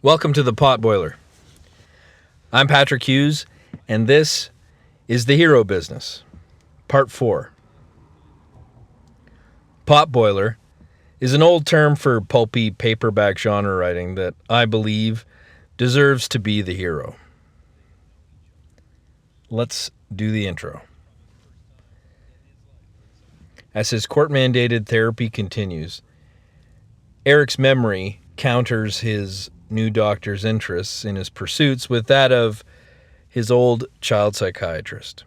Welcome to the Potboiler. I'm Patrick Hughes, and this is The Hero Business, Part 4. Potboiler is an old term for pulpy paperback genre writing that I believe deserves to be the hero. Let's do the intro. As his court-mandated therapy continues, Eric's memory counters his new doctor's interests in his pursuits with that of his old child psychiatrist.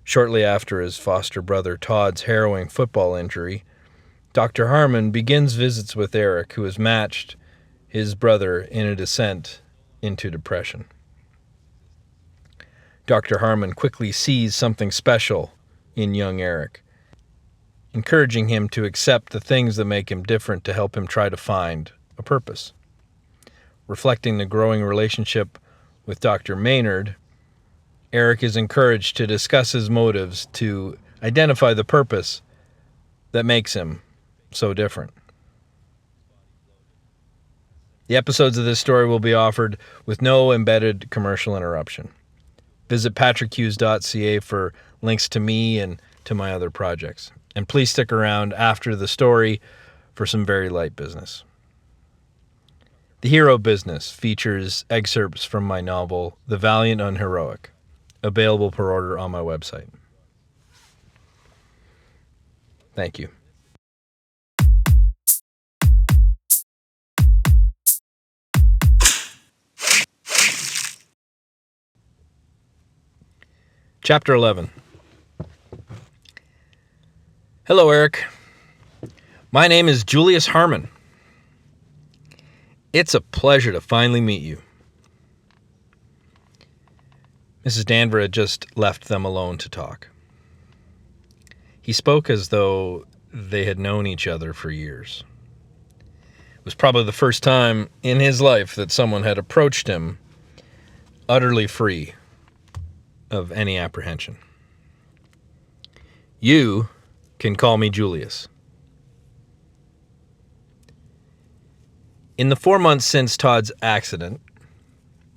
Shortly after his foster brother Todd's harrowing football injury, Dr. Harmon begins visits with Eric, who has matched his brother in a descent into depression. Dr. Harmon quickly sees something special in young Eric, encouraging him to accept the things that make him different to help him try to find a purpose. Reflecting the growing relationship with Dr. Maynard, Eric is encouraged to discuss his motives to identify the purpose that makes him so different. The episodes of this story will be offered with no embedded commercial interruption. Visit patrickhughes.ca for links to me and to my other projects. And please stick around after the story for some very light business. The Hero Business features excerpts from my novel, The Valiant Unheroic, available per order on my website. Thank you. Chapter 11. Hello, Eric. My name is Julius Harmon. It's a pleasure to finally meet you. Mrs. Danver had just left them alone to talk. He spoke as though they had known each other for years. It was probably the first time in his life that someone had approached him utterly free of any apprehension. You can call me Julius. In the 4 months since Todd's accident,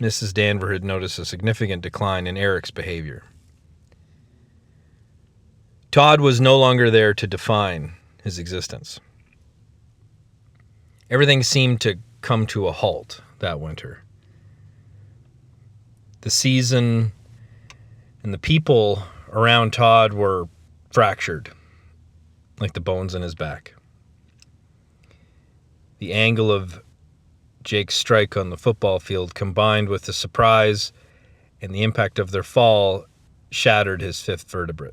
Mrs. Danver had noticed a significant decline in Eric's behavior. Todd was no longer there to define his existence. Everything seemed to come to a halt that winter. The season and the people around Todd were fractured, like the bones in his back. The angle of Jake's strike on the football field, combined with the surprise and the impact of their fall, shattered his fifth vertebrae.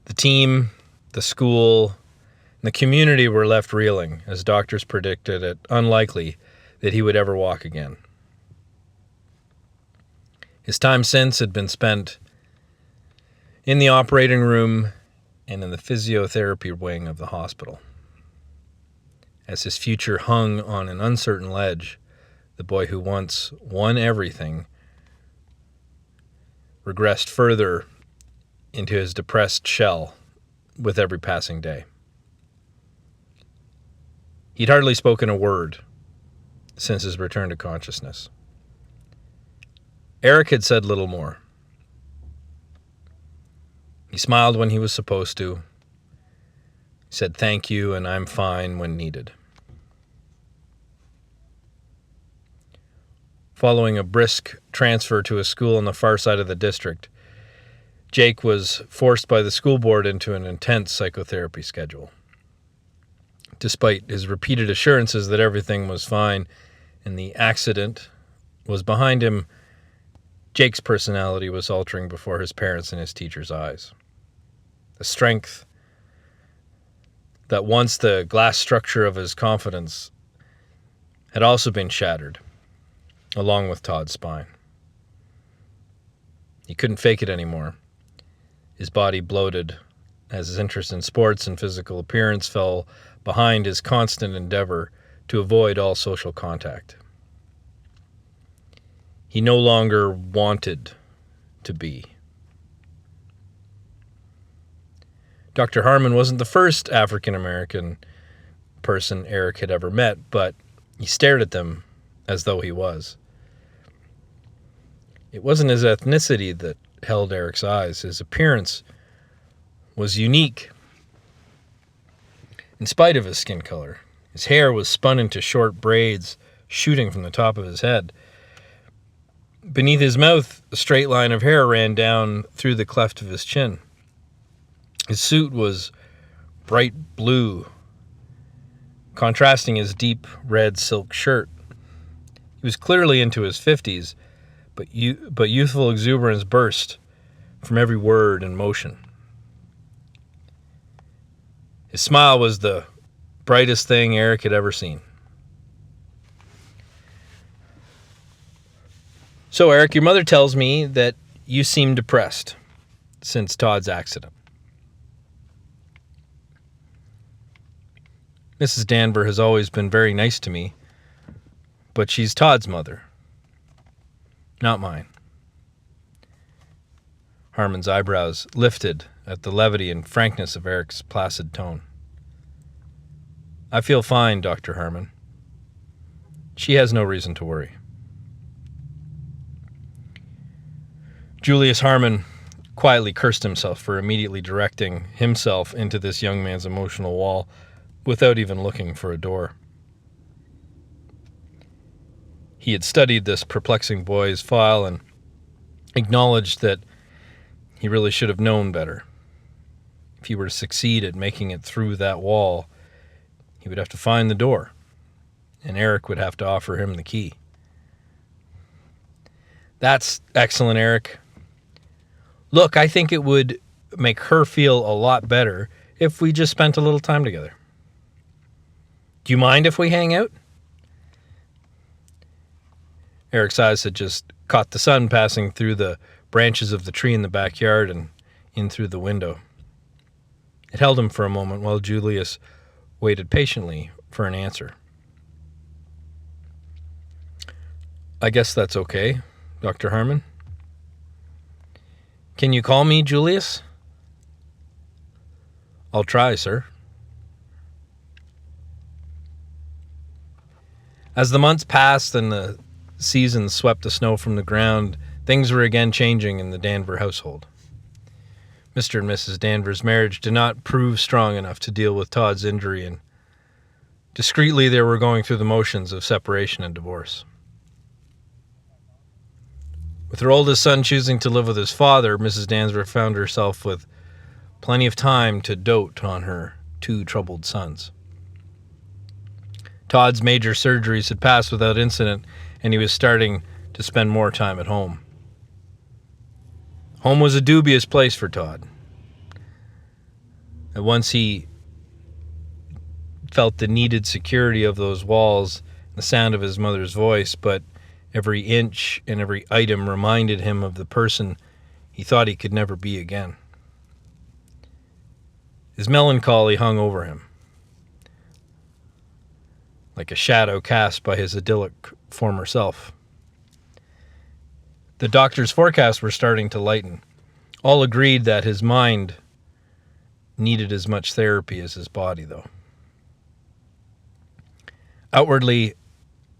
The team, the school, and the community were left reeling as doctors predicted it unlikely that he would ever walk again. His time since had been spent in the operating room and in the physiotherapy wing of the hospital. As his future hung on an uncertain ledge, the boy who once won everything regressed further into his depressed shell with every passing day. He'd hardly spoken a word since his return to consciousness. Eric had said little more. He smiled when he was supposed to, said thank you and I'm fine when needed. Following a brisk transfer to a school on the far side of the district, Jake was forced by the school board into an intense psychotherapy schedule. Despite his repeated assurances that everything was fine and the accident was behind him, Jake's personality was altering before his parents' and his teachers' eyes. The strength that once the glass structure of his confidence had also been shattered, along with Todd's spine. He couldn't fake it anymore. His body bloated as his interest in sports and physical appearance fell behind his constant endeavor to avoid all social contact. He no longer wanted to be. Dr. Harmon wasn't the first African-American person Eric had ever met, but He stared at them as though he was. It wasn't his ethnicity that held Eric's eyes. His appearance was unique. In spite of his skin color, his hair was spun into short braids shooting from the top of his head. Beneath his mouth, a straight line of hair ran down through the cleft of his chin. His suit was bright blue, contrasting his deep red silk shirt. He was clearly into his 50s, but youthful exuberance burst from every word and motion. His smile was the brightest thing Eric had ever seen. So, Eric, your mother tells me that you seem depressed since Todd's accident. Mrs. Danver has always been very nice to me, but she's Todd's mother, not mine. Harmon's eyebrows lifted at the levity and frankness of Eric's placid tone. I feel fine, Dr. Harmon. She has no reason to worry. Julius Harmon quietly cursed himself for immediately directing himself into this young man's emotional wall without even looking for a door. He had studied this perplexing boy's file and acknowledged that he really should have known better. If he were to succeed at making it through that wall, he would have to find the door, and Eric would have to offer him the key. That's excellent, Eric. Look, I think it would make her feel a lot better if we just spent a little time together. Do you mind if we hang out? Eric's eyes had just caught the sun passing through the branches of the tree in the backyard and in through the window. It held him for a moment while Julius waited patiently for an answer. I guess that's okay, Dr. Harmon. Can you call me Julius? I'll try, sir. As the months passed and the seasons swept the snow from the ground, things were again changing in the Danver household. Mr. and Mrs. Danver's marriage did not prove strong enough to deal with Todd's injury, and discreetly they were going through the motions of separation and divorce. With her oldest son choosing to live with his father, Mrs. Danver found herself with plenty of time to dote on her two troubled sons. Todd's major surgeries had passed without incident, and he was starting to spend more time at home. Home was a dubious place for Todd. At once he felt the needed security of those walls, the sound of his mother's voice, but every inch and every item reminded him of the person he thought he could never be again. His melancholy hung over him, like a shadow cast by his idyllic former self. The doctor's forecasts were starting to lighten. All agreed that his mind needed as much therapy as his body, though. Outwardly,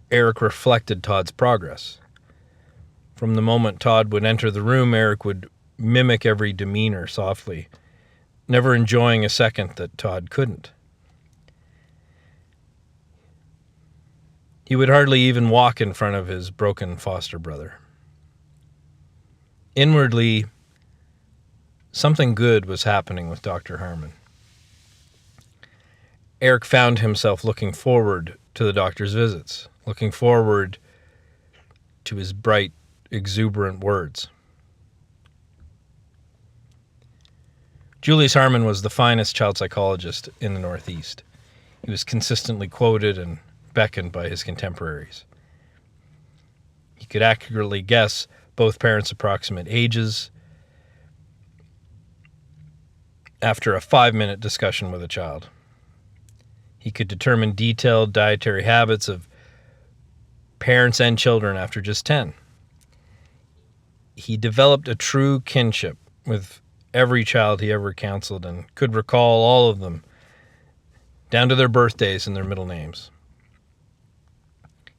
Eric reflected Todd's progress. From the moment Todd would enter the room, Eric would mimic every demeanor softly, never enjoying a second that Todd couldn't. He would hardly even walk in front of his broken foster brother. Inwardly, something good was happening with Dr. Harmon. Eric found himself looking forward to the doctor's visits, looking forward to his bright, exuberant words. Julius Harmon was the finest child psychologist in the Northeast. He was consistently quoted and beckoned by his contemporaries. He could accurately guess both parents' approximate ages after a 5-minute discussion with a child. He could determine detailed dietary habits of parents and children after just 10. He developed a true kinship with every child he ever counseled and could recall all of them, down to their birthdays and their middle names.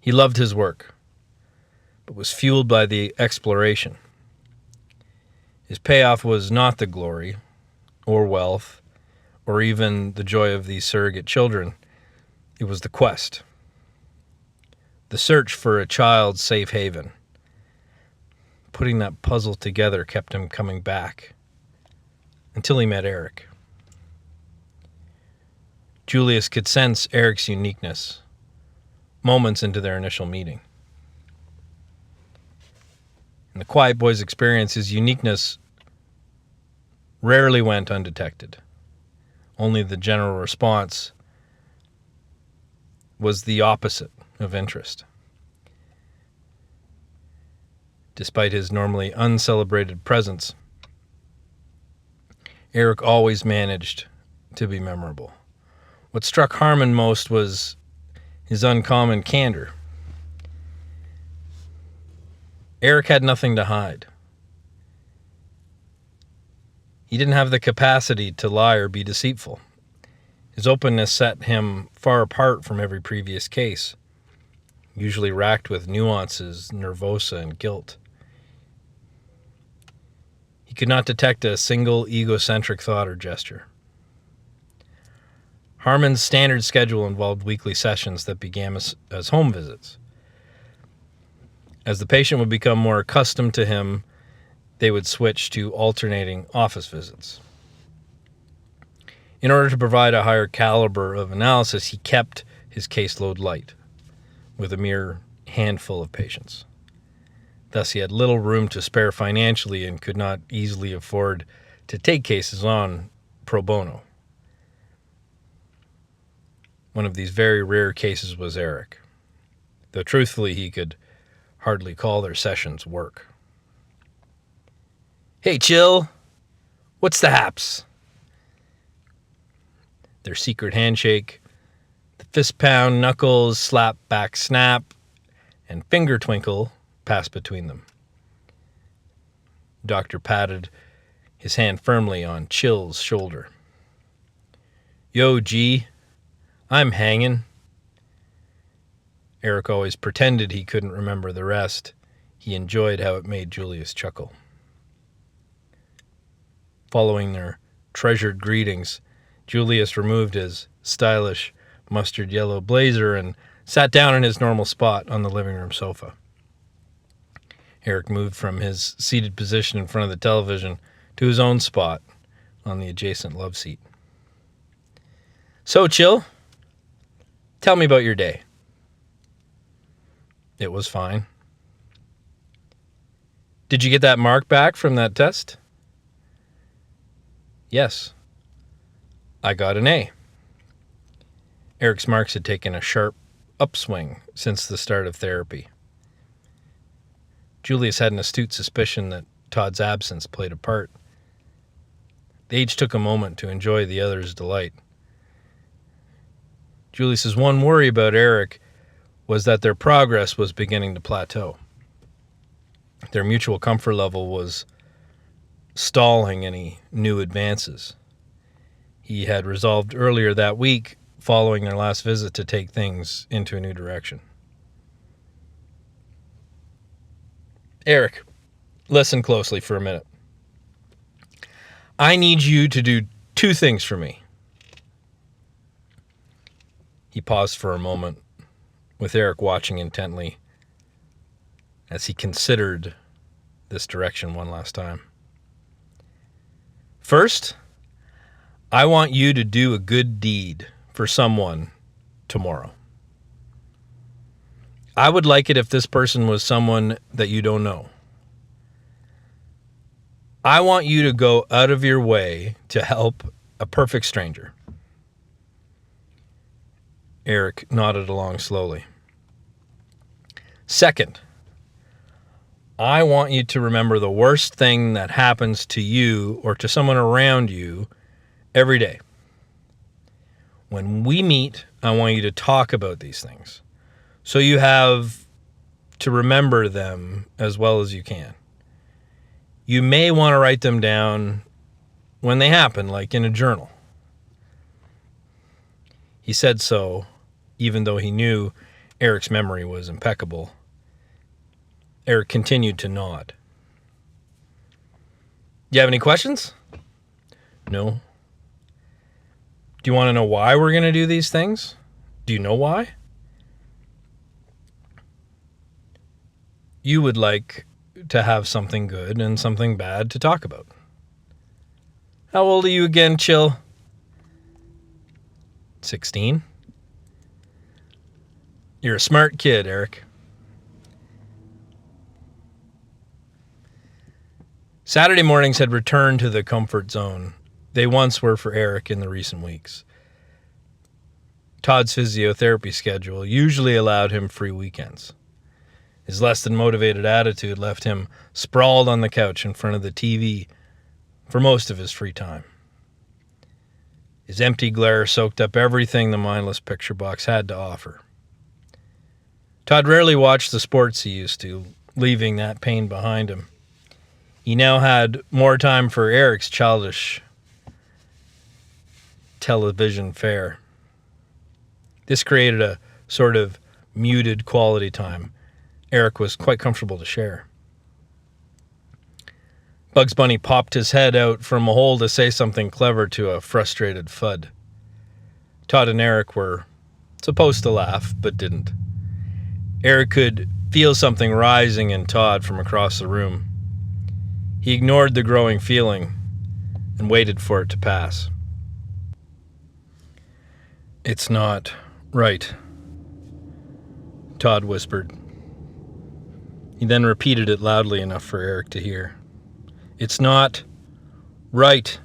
He loved his work, but was fueled by the exploration. His payoff was not the glory or wealth or even the joy of these surrogate children. It was the quest, the search for a child's safe haven. Putting that puzzle together kept him coming back until he met Eric. Julius could sense Eric's uniqueness moments into their initial meeting. In the quiet boy's experience, his uniqueness rarely went undetected. Only the general response was the opposite of interest. Despite his normally uncelebrated presence, Eric always managed to be memorable. What struck Harmon most was his uncommon candor. Eric had nothing to hide. He didn't have the capacity to lie or be deceitful. His openness set him far apart from every previous case, usually racked with nuances, nervosa, and guilt. He could not detect a single egocentric thought or gesture. Harmon's standard schedule involved weekly sessions that began as home visits. As the patient would become more accustomed to him, they would switch to alternating office visits. In order to provide a higher caliber of analysis, he kept his caseload light, with a mere handful of patients. Thus, he had little room to spare financially and could not easily afford to take cases on pro bono. One of these very rare cases was Eric, though truthfully he could hardly call their sessions work. "Hey, Chill, what's the haps?" Their secret handshake, the fist pound, knuckles, slap, back, snap, and finger twinkle passed between them. Doctor patted his hand firmly on Chill's shoulder. "Yo, G, I'm hanging." Eric always pretended he couldn't remember the rest. He enjoyed how it made Julius chuckle. Following their treasured greetings, Julius removed his stylish mustard yellow blazer and sat down in his normal spot on the living room sofa. Eric moved from his seated position in front of the television to his own spot on the adjacent love seat. "So, Chill, tell me about your day." "It was fine." "Did you get that mark back from that test?" "Yes. I got an A." Eric's marks had taken a sharp upswing since the start of therapy. Julius had an astute suspicion that Todd's absence played a part. They each took a moment to enjoy the other's delight. Julius's one worry about Eric was that their progress was beginning to plateau. Their mutual comfort level was stalling any new advances. He had resolved earlier that week, following their last visit, to take things into a new direction. "Eric, listen closely for a minute. I need you to do 2 things for me." He paused for a moment, with Eric watching intently as he considered this direction one last time. "First, I want you to do a good deed for someone tomorrow. I would like it if this person was someone that you don't know. I want you to go out of your way to help a perfect stranger." Eric nodded along slowly. "Second, I want you to remember the worst thing that happens to you or to someone around you every day. When we meet, I want you to talk about these things, so you have to remember them as well as you can. You may want to write them down when they happen, like in a journal." He said so, even though he knew Eric's memory was impeccable. Eric continued to nod. Do you have any questions? No. Do you want to know why we're going to do these things? Do you know why? You would like to have something good and something bad to talk about. How old are you again, Chill? 16. You're a smart kid, Eric. Saturday mornings had returned to the comfort zone they once were for Eric in the recent weeks. Todd's physiotherapy schedule usually allowed him free weekends. His less than motivated attitude left him sprawled on the couch in front of the TV for most of his free time. His empty glare soaked up everything the mindless picture box had to offer. Todd rarely watched the sports he used to, leaving that pain behind him. He now had more time for Eric's childish television fare. This created a sort of muted quality time Eric was quite comfortable to share. Bugs Bunny popped his head out from a hole to say something clever to a frustrated Fudd. Todd and Eric were supposed to laugh, but didn't. Eric could feel something rising in Todd from across the room. He ignored the growing feeling and waited for it to pass. "It's not right," Todd whispered. He then repeated it loudly enough for Eric to hear. "It's not right."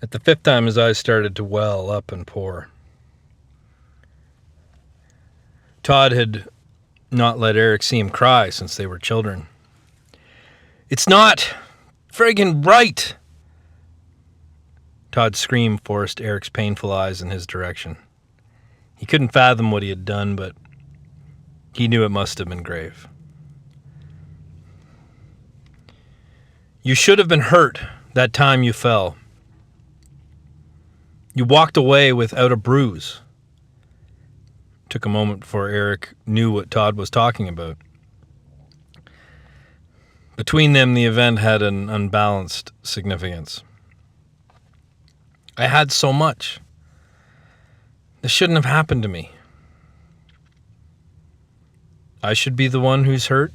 At the fifth time, his eyes started to well up and pour. Todd had not let Eric see him cry since they were children. "It's not friggin' right!" Todd's scream forced Eric's painful eyes in his direction. He couldn't fathom what he had done, but he knew it must have been grave. "You should have been hurt that time you fell. You walked away without a bruise." It took a moment before Eric knew what Todd was talking about. Between them, the event had an unbalanced significance. "I had so much. This shouldn't have happened to me. I should be the one who's hurt?"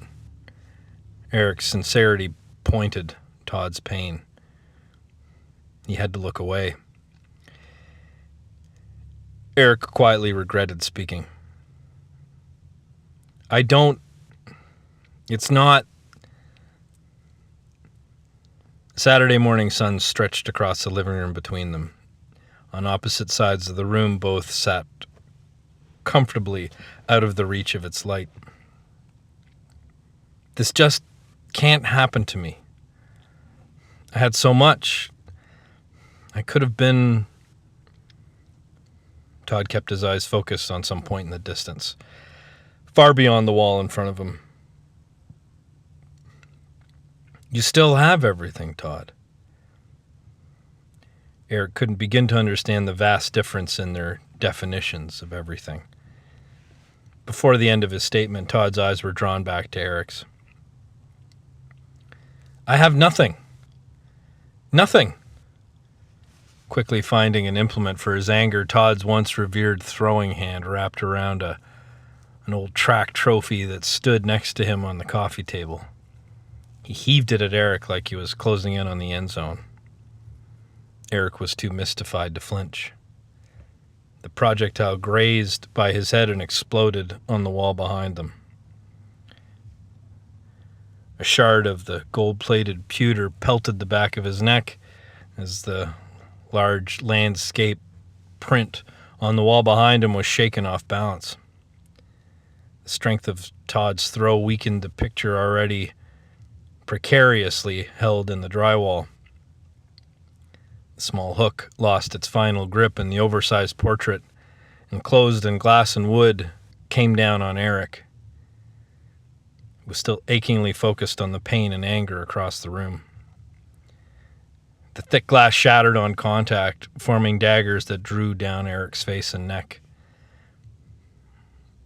Eric's sincerity pointed Todd's pain. He had to look away. Eric quietly regretted speaking. It's not." Saturday morning sun stretched across the living room between them. On opposite sides of the room, both sat comfortably out of the reach of its light. "This just can't happen to me. I had so much. I could have been..." Todd kept his eyes focused on some point in the distance, far beyond the wall in front of him. "You still have everything, Todd." Eric couldn't begin to understand the vast difference in their definitions of everything. Before the end of his statement, Todd's eyes were drawn back to Eric's. "I have nothing. Nothing." Quickly finding an implement for his anger, Todd's once revered throwing hand wrapped around an old track trophy that stood next to him on the coffee table. He heaved it at Eric like he was closing in on the end zone. Eric was too mystified to flinch. The projectile grazed by his head and exploded on the wall behind them. A shard of the gold-plated pewter pelted the back of his neck as the large landscape print on the wall behind him was shaken off balance. The strength of Todd's throw weakened the picture already precariously held in the drywall. The small hook lost its final grip, and the oversized portrait, enclosed in glass and wood, came down on Eric. He was still achingly focused on the pain and anger across the room. The thick glass shattered on contact, forming daggers that drew down Eric's face and neck.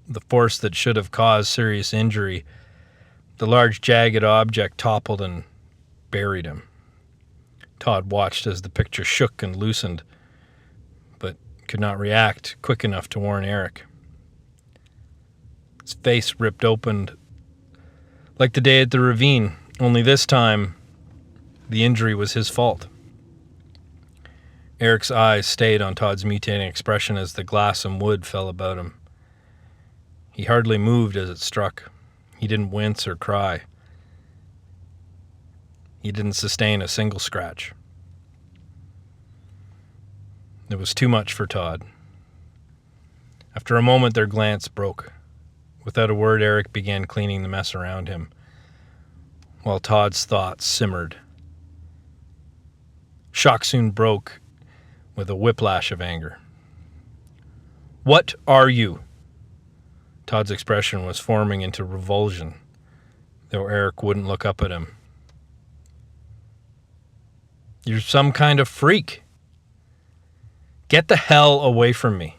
the force that should have caused serious injury, the large jagged object toppled and buried him. Todd watched as the picture shook and loosened, but could not react quick enough to warn Eric. His face ripped open like the day at the ravine, only this time the injury was his fault. Eric's eyes stayed on Todd's mutating expression as the glass and wood fell about him. He hardly moved as it struck. He didn't wince or cry. He didn't sustain a single scratch. It was too much for Todd. After a moment, their glance broke. Without a word, Eric began cleaning the mess around him, while Todd's thoughts simmered. Shock soon broke with a whiplash of anger. "What are you?" Todd's expression was forming into revulsion, though Eric wouldn't look up at him. "You're some kind of freak. Get the hell away from me."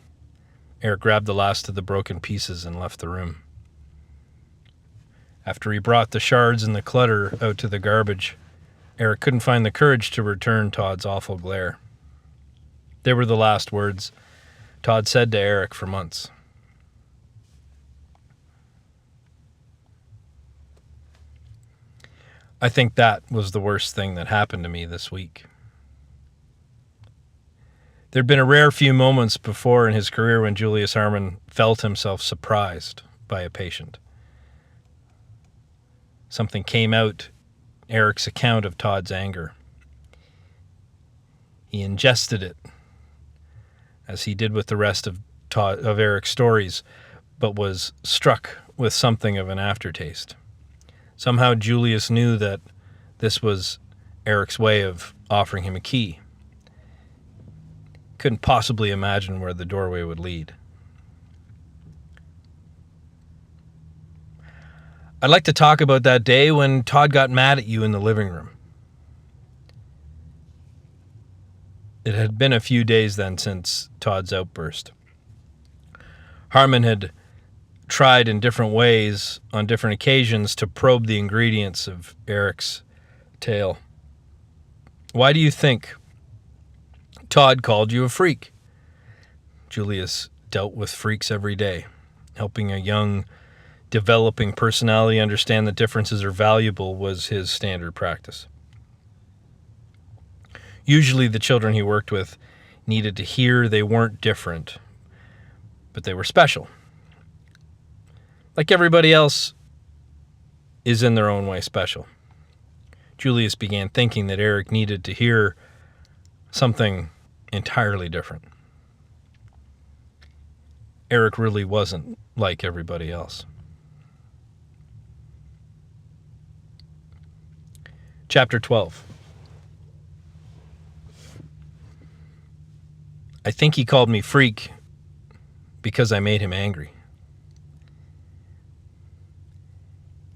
Eric grabbed the last of the broken pieces and left the room. After he brought the shards and the clutter out to the garbage, Eric couldn't find the courage to return Todd's awful glare. They were the last words Todd said to Eric for months. I think that was the worst thing that happened to me this week. There'd been a rare few moments before in his career when Julius Harmon felt himself surprised by a patient. Something came out, Eric's account of Todd's anger. He ingested it, as he did with the rest of Eric's stories, but was struck with something of an aftertaste. Somehow Julius knew that this was Eric's way of offering him a key. Couldn't possibly imagine where the doorway would lead. I'd like to talk about that day when Todd got mad at you in the living room. It had been a few days then since Todd's outburst. Harmon had tried in different ways on different occasions to probe the ingredients of Eric's tale. Why do you think Todd called you a freak? Julius dealt with freaks every day, helping a young, developing personality understand that differences are valuable was his standard practice. Usually the children he worked with needed to hear they weren't different, but they were special. Like everybody else is in their own way special. Julius began thinking that Eric needed to hear something entirely different. Eric really wasn't like everybody else. Chapter 12. I think he called me freak because I made him angry.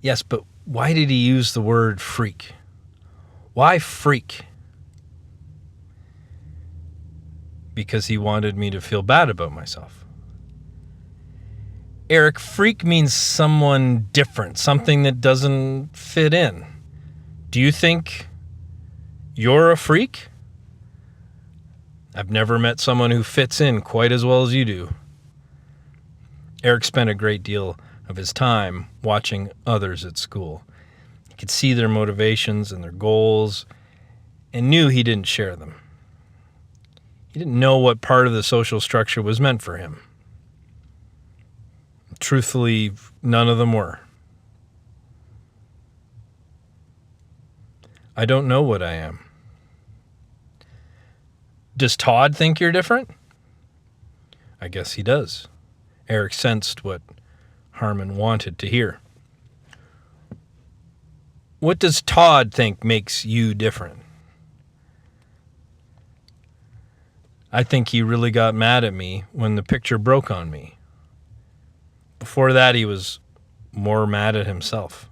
Yes, but why did he use the word freak? Why freak? Because he wanted me to feel bad about myself. Eric, freak means someone different, something that doesn't fit in. Do you think you're a freak? I've never met someone who fits in quite as well as you do. Eric spent a great deal of his time watching others at school. He could see their motivations and their goals and knew he didn't share them. He didn't know what part of the social structure was meant for him. Truthfully, none of them were. I don't know what I am. Does Todd think you're different? I guess he does. Eric sensed what Harmon wanted to hear. What does Todd think makes you different? I think he really got mad at me when the picture broke on me. Before that, he was more mad at himself.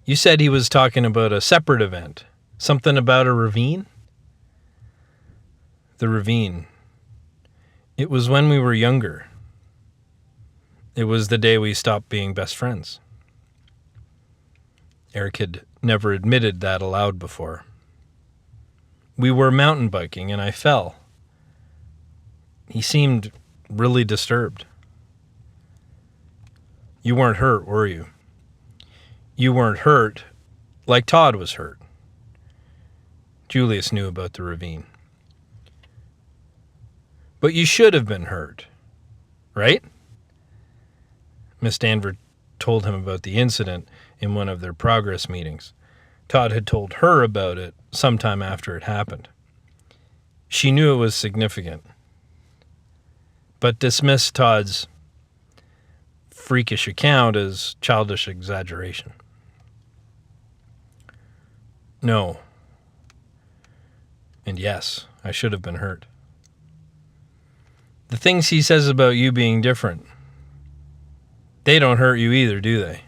You said he was talking about a separate event. Something about a ravine? The ravine. It was when we were younger. It was the day we stopped being best friends. Eric had never admitted that aloud before. We were mountain biking and I fell. He seemed really disturbed. You weren't hurt, were you? You weren't hurt like Todd was hurt. Julius knew about the ravine. But you should have been hurt, right? Miss Danvers told him about the incident in one of their progress meetings. Todd had told her about it sometime after it happened. She knew it was significant, but dismissed Todd's freakish account as childish exaggeration. No. And yes, I should have been hurt. The things he says about you being different, they don't hurt you either, do they?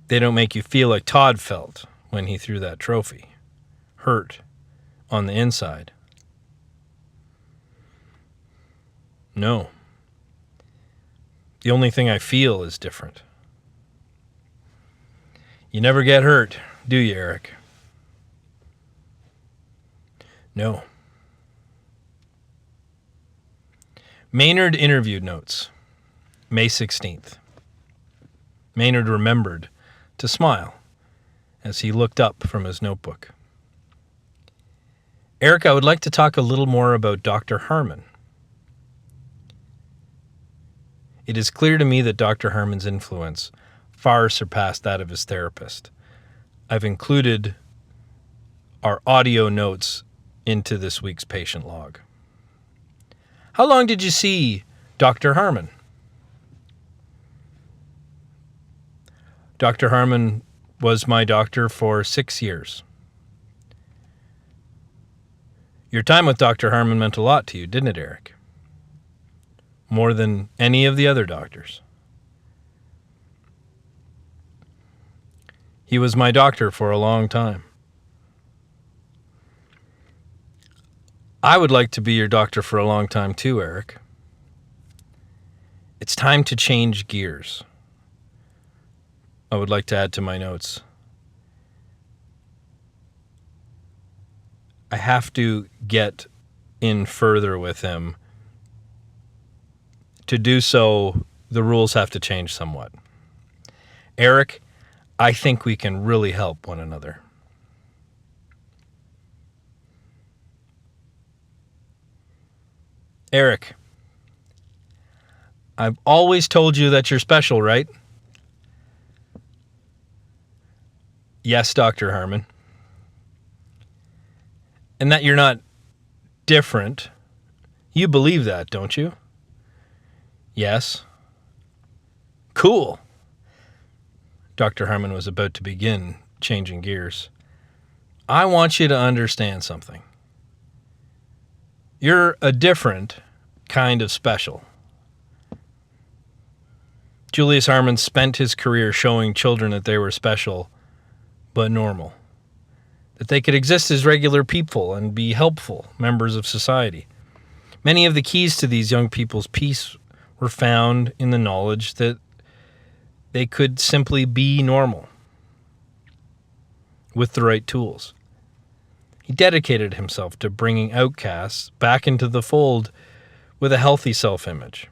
They don't make you feel like Todd felt when he threw that trophy. Hurt on the inside. No. The only thing I feel is different. You never get hurt, do you, Eric? No. Maynard interview notes, May 16th. Maynard remembered to smile as he looked up from his notebook. Eric, I would like to talk a little more about Dr. Harmon. It is clear to me that Dr. Harmon's influence far surpassed that of his therapist. I've included our audio notes into this week's patient log. How long did you see Dr. Harmon? Dr. Harmon was my doctor for 6 years. Your time with Dr. Harmon meant a lot to you, didn't it, Eric? More than any of the other doctors. He was my doctor for a long time. I would like to be your doctor for a long time too, Eric. It's time to change gears. I would like to add to my notes. I have to get in further with him. To do so, the rules have to change somewhat. Eric, I think we can really help one another. Eric, I've always told you that you're special, right? Yes, Dr. Harmon. And that you're not different. You believe that, don't you? Yes. Cool. Dr. Harmon was about to begin changing gears. I want you to understand something. You're a different kind of special. Julius Harmon spent his career showing children that they were special, but normal. That they could exist as regular people and be helpful members of society. Many of the keys to these young people's peace were found in the knowledge that they could simply be normal with the right tools. He dedicated himself to bringing outcasts back into the fold with a healthy self-image.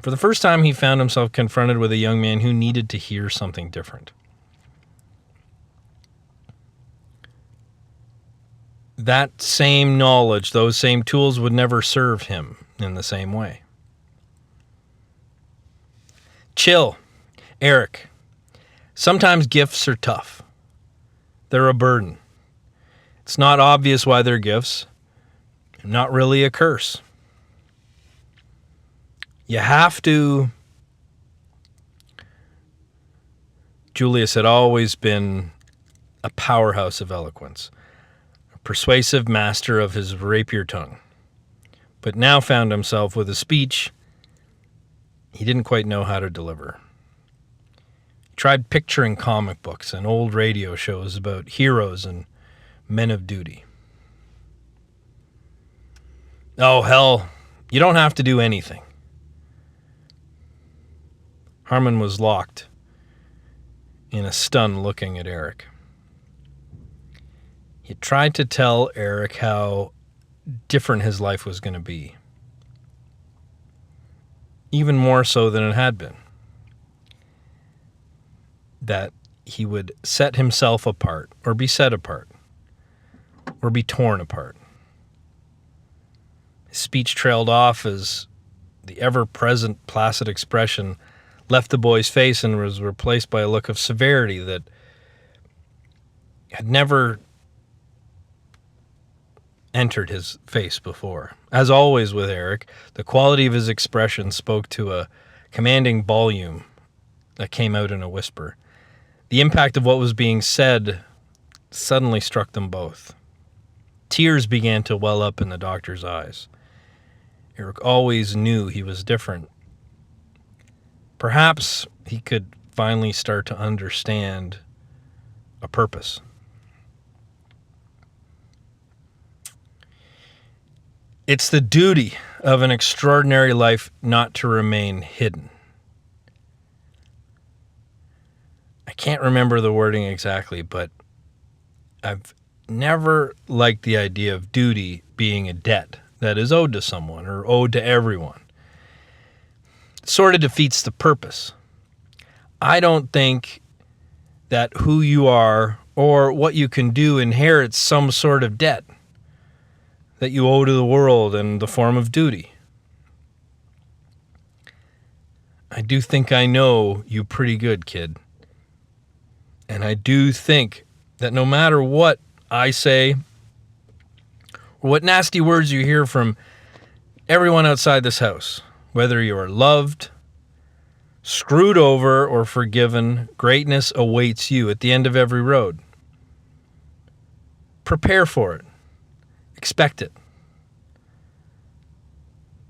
For the first time, he found himself confronted with a young man who needed to hear something different. That same knowledge, those same tools would never serve him in the same way. Chill, Eric. Sometimes gifts are tough. They're a burden. It's not obvious why they're gifts. Not really a curse. You have to... Julius had always been a powerhouse of eloquence, a persuasive master of his rapier tongue, but now found himself with a speech he didn't quite know how to deliver. He tried picturing comic books and old radio shows about heroes and men of duty. Oh, hell, you don't have to do anything. Harmon was locked in a stun looking at Eric. He tried to tell Eric how different his life was going to be. Even more so than it had been. That he would set himself apart, or be set apart, or be torn apart. His speech trailed off as the ever-present placid expression left the boy's face and was replaced by a look of severity that had never entered his face before. As always with Eric, the quality of his expression spoke to a commanding volume that came out in a whisper. The impact of what was being said suddenly struck them both. Tears began to well up in the doctor's eyes. Eric always knew he was different. Perhaps he could finally start to understand a purpose. It's the duty of an extraordinary life not to remain hidden. I can't remember the wording exactly, but I've never liked the idea of duty being a debt that is owed to someone or owed to everyone. It sort of defeats the purpose. I don't think that who you are or what you can do inherits some sort of debt that you owe to the world in the form of duty. I do think I know you pretty good, kid. And I do think that no matter what I say, or what nasty words you hear from everyone outside this house, whether you are loved, screwed over, or forgiven, greatness awaits you at the end of every road. Prepare for it. Expect it.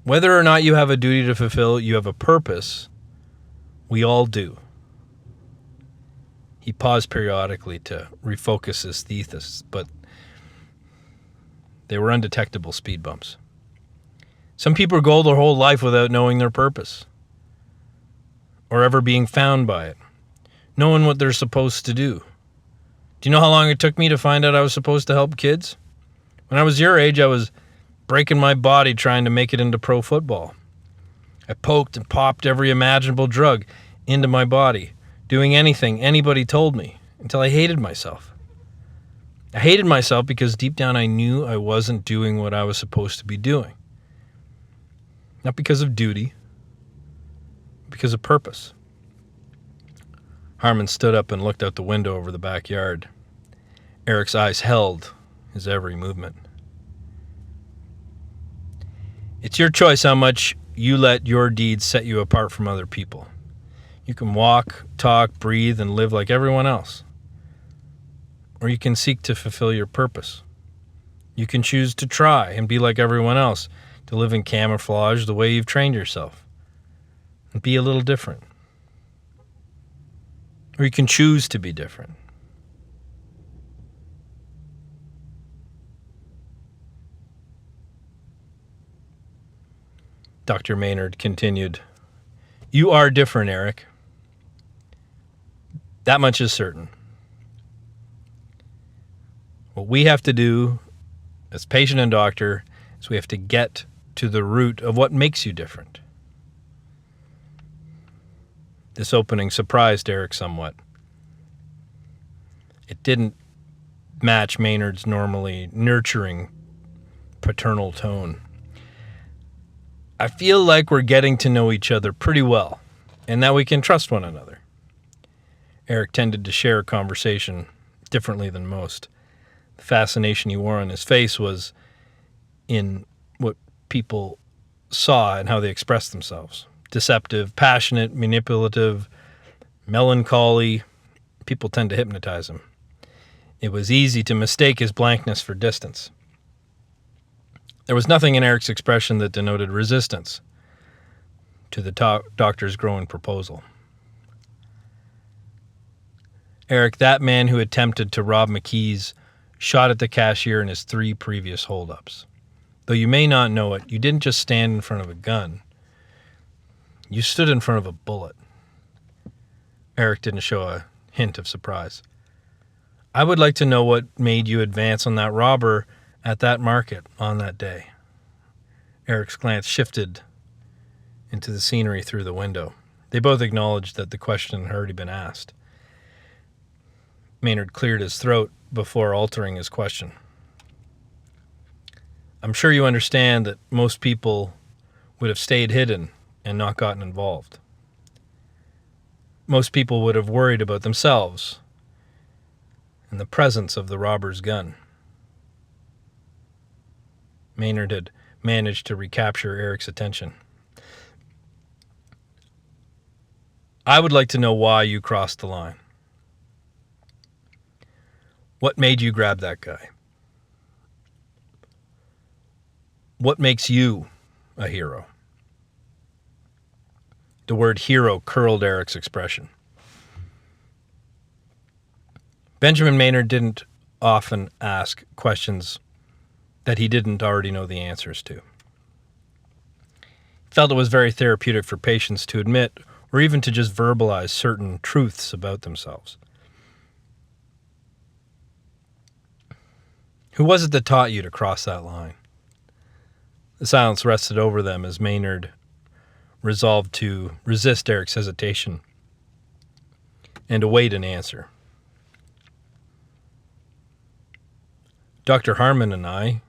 Whether or not you have a duty to fulfill, you have a purpose. We all do. He paused periodically to refocus his thesis, but they were undetectable speed bumps. Some people go their whole life without knowing their purpose, or ever being found by it, knowing what they're supposed to do. Do you know how long it took me to find out I was supposed to help kids? When I was your age, I was breaking my body trying to make it into pro football. I poked and popped every imaginable drug into my body, doing anything anybody told me, until I hated myself. I hated myself because deep down I knew I wasn't doing what I was supposed to be doing. Not because of duty, because of purpose. Harmon stood up and looked out the window over the backyard. Eric's eyes held his every movement. It's your choice how much you let your deeds set you apart from other people. You can walk, talk, breathe, and live like everyone else. Or you can seek to fulfill your purpose. You can choose to try and be like everyone else, to live in camouflage the way you've trained yourself, and be a little different. Or you can choose to be different. Dr. Maynard continued, "You are different, Eric. That much is certain. What we have to do as patient and doctor is we have to get to the root of what makes you different." This opening surprised Eric somewhat. It didn't match Maynard's normally nurturing paternal tone. "I feel like we're getting to know each other pretty well, and that we can trust one another." Eric tended to share a conversation differently than most. The fascination he wore on his face was in what people saw and how they expressed themselves. Deceptive, passionate, manipulative, melancholy. People tend to hypnotize him. It was easy to mistake his blankness for distance. There was nothing in Eric's expression that denoted resistance to the doctor's growing proposal. "Eric, that man who attempted to rob McKee's shot at the cashier in his 3 previous holdups. Though you may not know it, you didn't just stand in front of a gun. You stood in front of a bullet. Eric didn't show a hint of surprise. I would like to know what made you advance on that robber at that market on that day. Eric's glance shifted into the scenery through the window. They both acknowledged that the question had already been asked. Maynard cleared his throat before altering his question. I'm sure you understand that most people would have stayed hidden and not gotten involved. Most people would have worried about themselves and the presence of the robber's gun. Maynard had managed to recapture Eric's attention. I would like to know why you crossed the line. What made you grab that guy? What makes you a hero? The word hero curled Eric's expression. Benjamin Maynard didn't often ask questions that he didn't already know the answers to. He felt it was very therapeutic for patients to admit or even to just verbalize certain truths about themselves. Who was it that taught you to cross that line? The silence rested over them as Maynard resolved to resist Eric's hesitation and await an answer. Dr. Harmon and I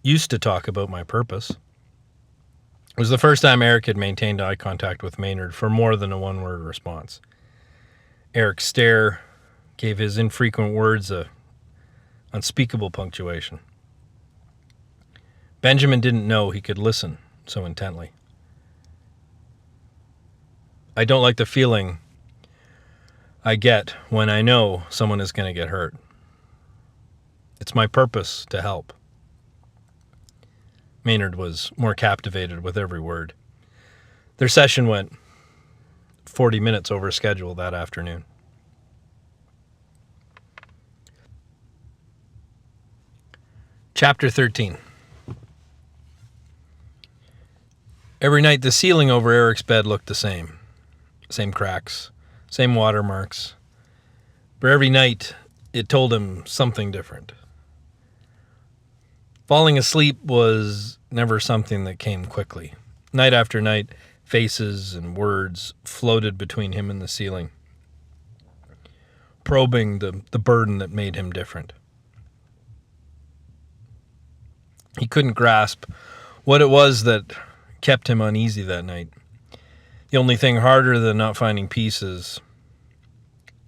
used to talk about my purpose. It was the first time Eric had maintained eye contact with Maynard for more than a one-word response. Eric's stare gave his infrequent words a unspeakable punctuation. Benjamin didn't know he could listen so intently. I don't like the feeling I get when I know someone is going to get hurt. It's my purpose to help. Maynard was more captivated with every word. Their session went 40 minutes over schedule that afternoon. Chapter 13. Every night the ceiling over Eric's bed looked the same. Same cracks, same watermarks. But every night it told him something different. Falling asleep was never something that came quickly. Night after night, faces and words floated between him and the ceiling, probing the burden that made him different. He couldn't grasp what it was that kept him uneasy that night. The only thing harder than not finding peace is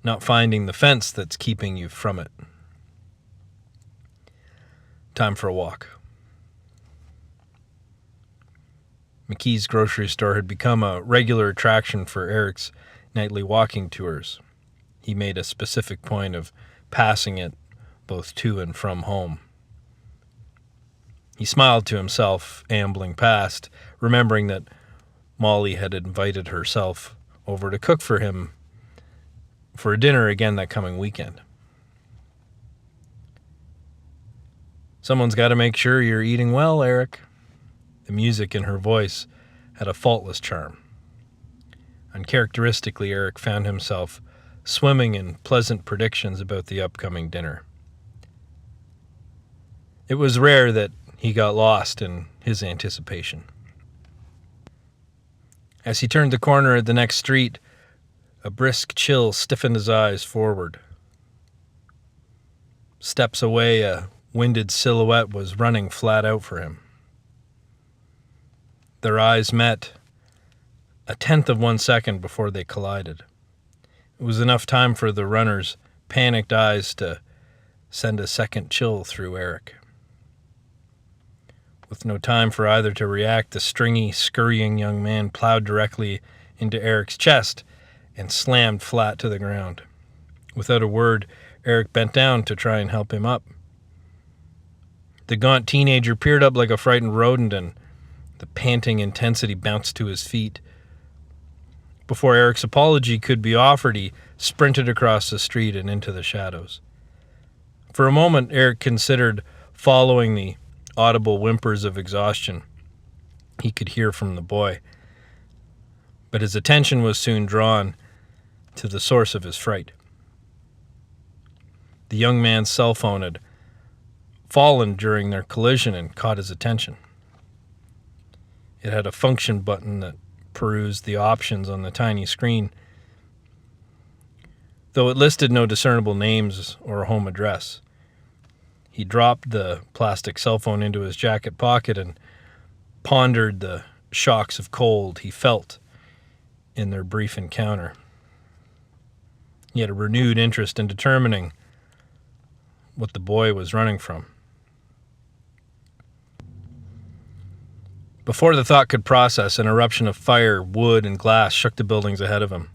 not finding the fence that's keeping you from it. Time for a walk. McKee's grocery store had become a regular attraction for Eric's nightly walking tours. He made a specific point of passing it both to and from home. He smiled to himself, ambling past, remembering that Molly had invited herself over to cook for him for a dinner again that coming weekend. Someone's got to make sure you're eating well, Eric. The music in her voice had a faultless charm. Uncharacteristically, Eric found himself swimming in pleasant predictions about the upcoming dinner. It was rare that he got lost in his anticipation. As he turned the corner at the next street, a brisk chill stiffened his eyes forward. Steps away, a winded silhouette was running flat out for him. Their eyes met a tenth of 1 second before they collided. It was enough time for the runner's panicked eyes to send a second chill through Eric. With no time for either to react, the stringy, scurrying young man plowed directly into Eric's chest and slammed flat to the ground. Without a word, Eric bent down to try and help him up. The gaunt teenager peered up like a frightened rodent, and the panting intensity bounced to his feet. Before Eric's apology could be offered, he sprinted across the street and into the shadows. For a moment, Eric considered following the audible whimpers of exhaustion he could hear from the boy. But his attention was soon drawn to the source of his fright. The young man's cell phone had fallen during their collision and caught his attention. It had a function button that perused the options on the tiny screen, though it listed no discernible names or a home address. He dropped the plastic cell phone into his jacket pocket and pondered the shocks of cold he felt in their brief encounter. He had a renewed interest in determining what the boy was running from. Before the thought could process, an eruption of fire, wood, and glass shook the buildings ahead of him.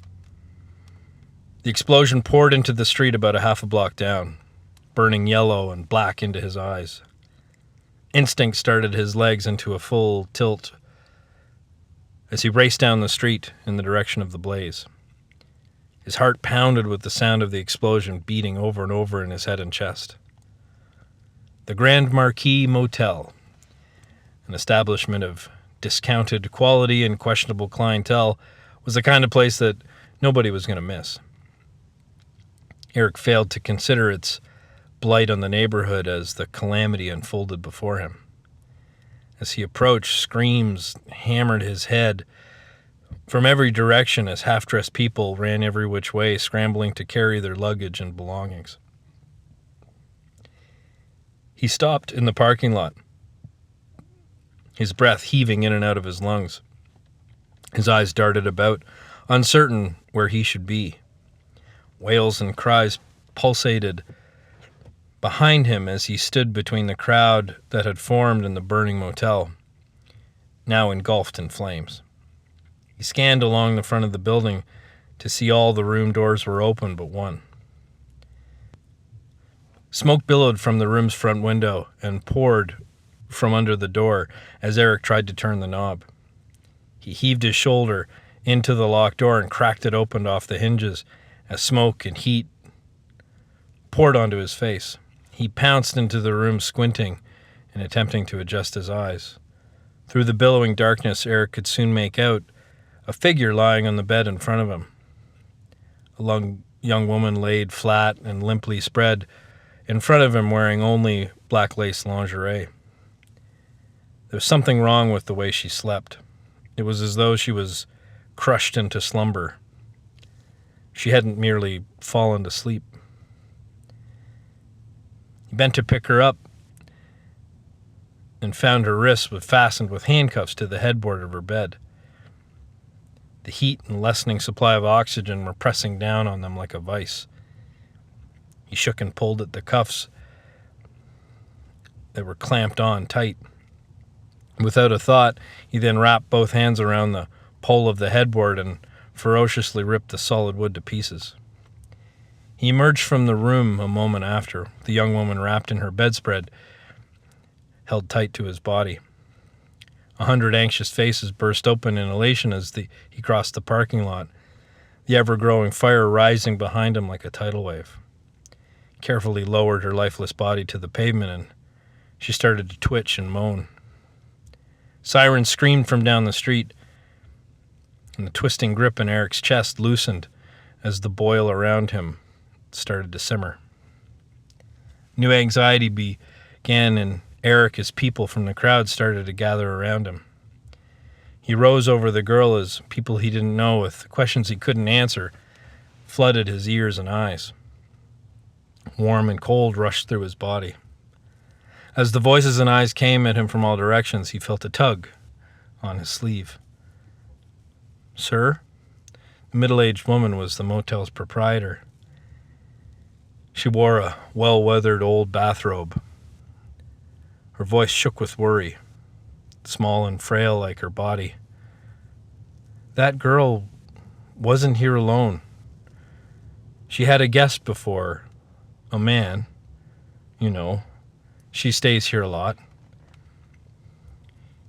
The explosion poured into the street about a half a block down, burning yellow and black into his eyes. Instinct started his legs into a full tilt as he raced down the street in the direction of the blaze. His heart pounded with the sound of the explosion beating over and over in his head and chest. The Grand Marquis Motel, an establishment of discounted quality and questionable clientele, was the kind of place that nobody was going to miss. Eric failed to consider its blight on the neighborhood as the calamity unfolded before him. As he approached, screams hammered his head from every direction as half-dressed people ran every which way, scrambling to carry their luggage and belongings. He stopped in the parking lot, his breath heaving in and out of his lungs. His eyes darted about, uncertain where he should be. Wails and cries pulsated behind him as he stood between the crowd that had formed in the burning motel, now engulfed in flames. He scanned along the front of the building to see all the room doors were open but one. Smoke billowed from the room's front window and poured from under the door as Eric tried to turn the knob. He heaved his shoulder into the locked door and cracked it open off the hinges as smoke and heat poured onto his face. He pounced into the room, squinting and attempting to adjust his eyes. Through the billowing darkness, Eric could soon make out a figure lying on the bed in front of him. A young woman laid flat and limply spread in front of him, wearing only black lace lingerie. There was something wrong with the way she slept. It was as though she was crushed into slumber. She hadn't merely fallen to sleep. He bent to pick her up and found her wrists were fastened with handcuffs to the headboard of her bed. The heat and lessening supply of oxygen were pressing down on them like a vice. He shook and pulled at the cuffs that were clamped on tight. Without a thought, he then wrapped both hands around the pole of the headboard and ferociously ripped the solid wood to pieces. He emerged from the room a moment after, the young woman wrapped in her bedspread, held tight to his body. 100 anxious faces burst open in elation as he crossed the parking lot, the ever-growing fire rising behind him like a tidal wave. He carefully lowered her lifeless body to the pavement, and she started to twitch and moan. Sirens screamed from down the street, and the twisting grip in Eric's chest loosened as the boil around him started to simmer. New anxiety began in Eric as people from the crowd started to gather around him. He rose over the girl as people he didn't know with questions he couldn't answer flooded his ears and eyes. Warm and cold rushed through his body. As the voices and eyes came at him from all directions, he felt a tug on his sleeve. "Sir?" The middle-aged woman was the motel's proprietor. She wore a well-weathered old bathrobe. Her voice shook with worry, small and frail like her body. "That girl wasn't here alone. She had a guest before, a man. You know, she stays here a lot."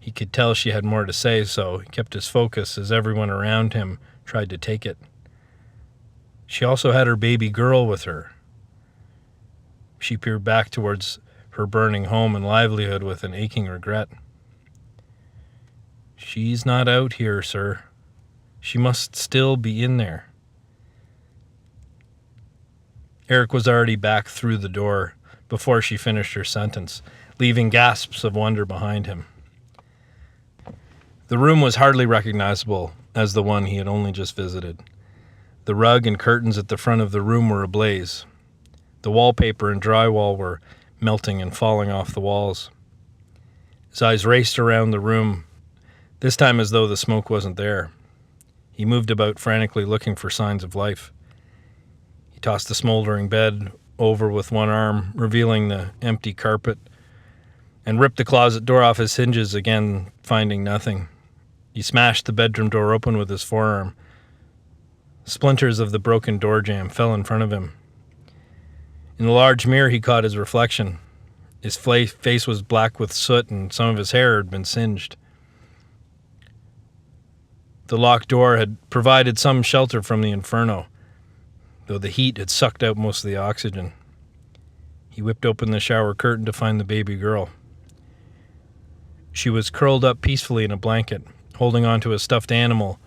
He could tell she had more to say, so he kept his focus as everyone around him tried to take it. "She also had her baby girl with her." She peered back towards her burning home and livelihood with an aching regret. "She's not out here, sir. She must still be in there." Eric was already back through the door before she finished her sentence, leaving gasps of wonder behind him. The room was hardly recognizable as the one he had only just visited. The rug and curtains at the front of the room were ablaze. The wallpaper and drywall were melting and falling off the walls. His eyes raced around the room, this time as though the smoke wasn't there. He moved about frantically looking for signs of life. He tossed the smoldering bed over with one arm, revealing the empty carpet, and ripped the closet door off his hinges again, finding nothing. He smashed the bedroom door open with his forearm. Splinters of the broken door jamb fell in front of him. In the large mirror, he caught his reflection. His face was black with soot, and some of his hair had been singed. The locked door had provided some shelter from the inferno, though the heat had sucked out most of the oxygen. He whipped open the shower curtain to find the baby girl. She was curled up peacefully in a blanket, holding on to a stuffed animal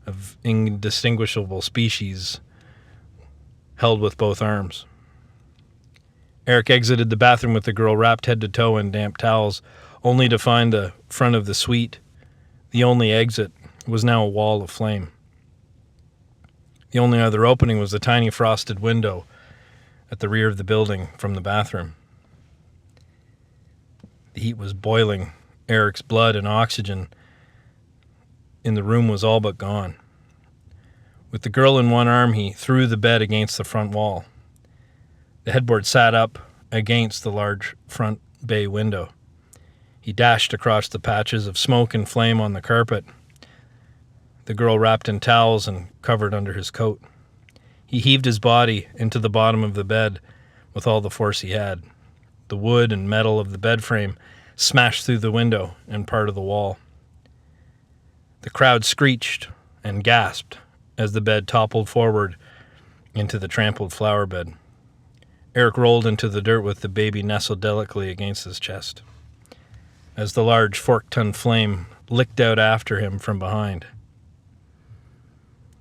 of indistinguishable species, held with both arms. Eric exited the bathroom with the girl wrapped head to toe in damp towels, only to find the front of the suite, the only exit, was now a wall of flame. The only other opening was the tiny frosted window at the rear of the building from the bathroom. The heat was boiling. Eric's blood and oxygen in the room was all but gone. With the girl in one arm, he threw the bed against the front wall. The headboard sat up against the large front bay window. He dashed across the patches of smoke and flame on the carpet, the girl wrapped in towels and covered under his coat. He heaved his body into the bottom of the bed with all the force he had. The wood and metal of the bed frame smashed through the window and part of the wall. The crowd screeched and gasped as the bed toppled forward into the trampled flower bed. Eric rolled into the dirt with the baby nestled delicately against his chest, as the large fork-tongued flame licked out after him from behind.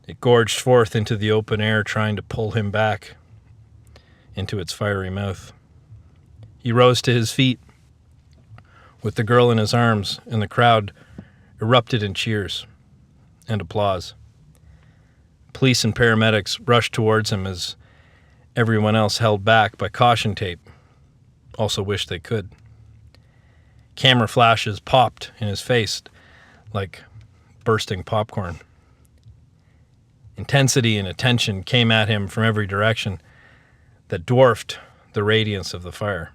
It gorged forth into the open air, trying to pull him back into its fiery mouth. He rose to his feet with the girl in his arms, and the crowd erupted in cheers and applause. Police and paramedics rushed towards him as everyone else, held back by caution tape, also wished they could. Camera flashes popped in his face like bursting popcorn. Intensity and attention came at him from every direction that dwarfed the radiance of the fire.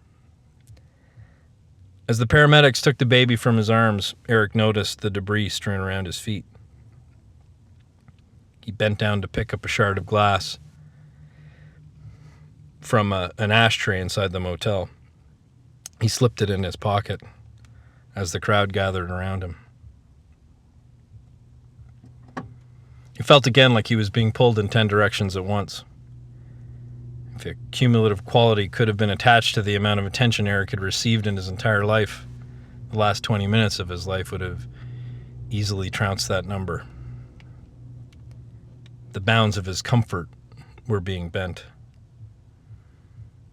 As the paramedics took the baby from his arms, Eric noticed the debris strewn around his feet. He bent down to pick up a shard of glass from an ashtray inside the motel. He slipped it in his pocket as the crowd gathered around him. He felt again like he was being pulled in 10 directions at once. If a cumulative quality could have been attached to the amount of attention Eric had received in his entire life, the last 20 minutes of his life would have easily trounced that number. The bounds of his comfort were being bent.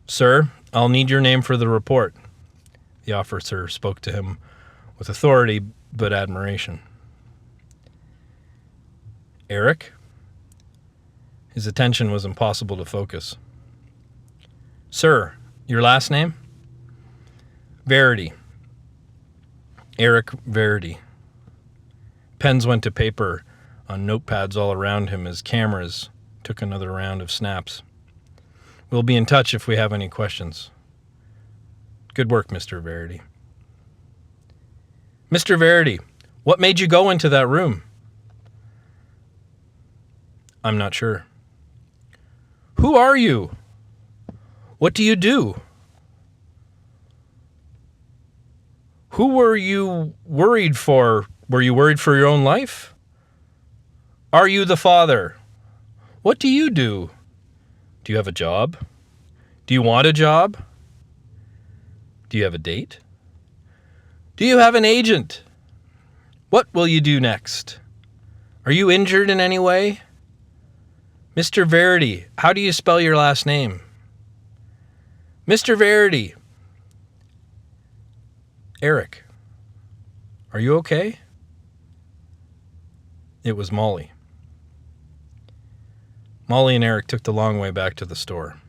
"Sir, I'll need your name for the report." The officer spoke to him with authority but admiration. "Eric?" His attention was impossible to focus. "Sir, your last name?" "Verity. Eric Verity." Pens went to paper on notepads all around him as cameras took another round of snaps. "We'll be in touch if we have any questions." "Good work, Mr. Verity." "Mr. Verity, what made you go into that room?" "I'm not sure." "Who are you? What do you do? Who were you worried for? Were you worried for your own life? Are you the father? What do you do? Do you have a job? Do you want a job? Do you have a date? Do you have an agent? What will you do next? Are you injured in any way? Mr. Verity, how do you spell your last name? Mr. Verity. Eric, are you okay? It was Molly. Molly and Eric took the long way back to the store.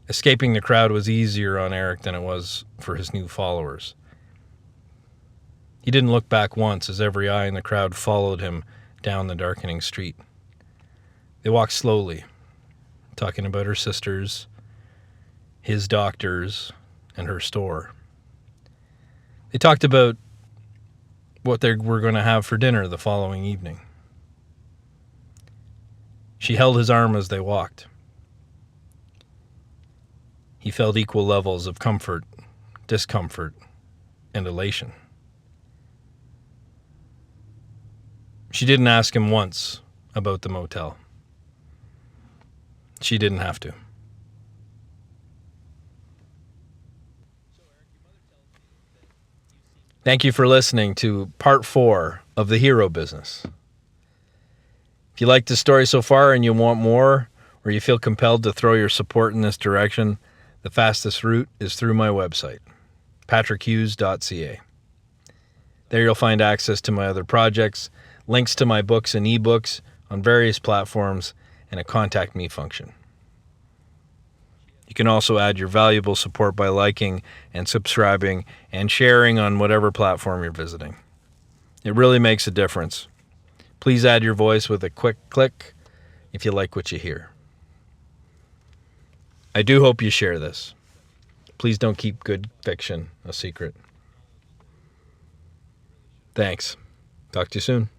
Escaping the crowd was easier on Eric than it was for his new followers. He didn't look back once as every eye in the crowd followed him down the darkening street. They walked slowly, talking about her sisters, his doctors, and her store. They talked about what they were going to have for dinner the following evening. She held his arm as they walked. He felt equal levels of comfort, discomfort, and elation. She didn't ask him once about the motel. She didn't have to. Thank you for listening to part 4 of The Hero Business. If you like the story so far and you want more, or you feel compelled to throw your support in this direction, the fastest route is through my website, patrickhughes.ca. There you'll find access to my other projects, links to my books and ebooks on various platforms, and a contact me function. You can also add your valuable support by liking and subscribing and sharing on whatever platform you're visiting. It really makes a difference. Please add your voice with a quick click if you like what you hear. I do hope you share this. Please don't keep good fiction a secret. Thanks. Talk to you soon.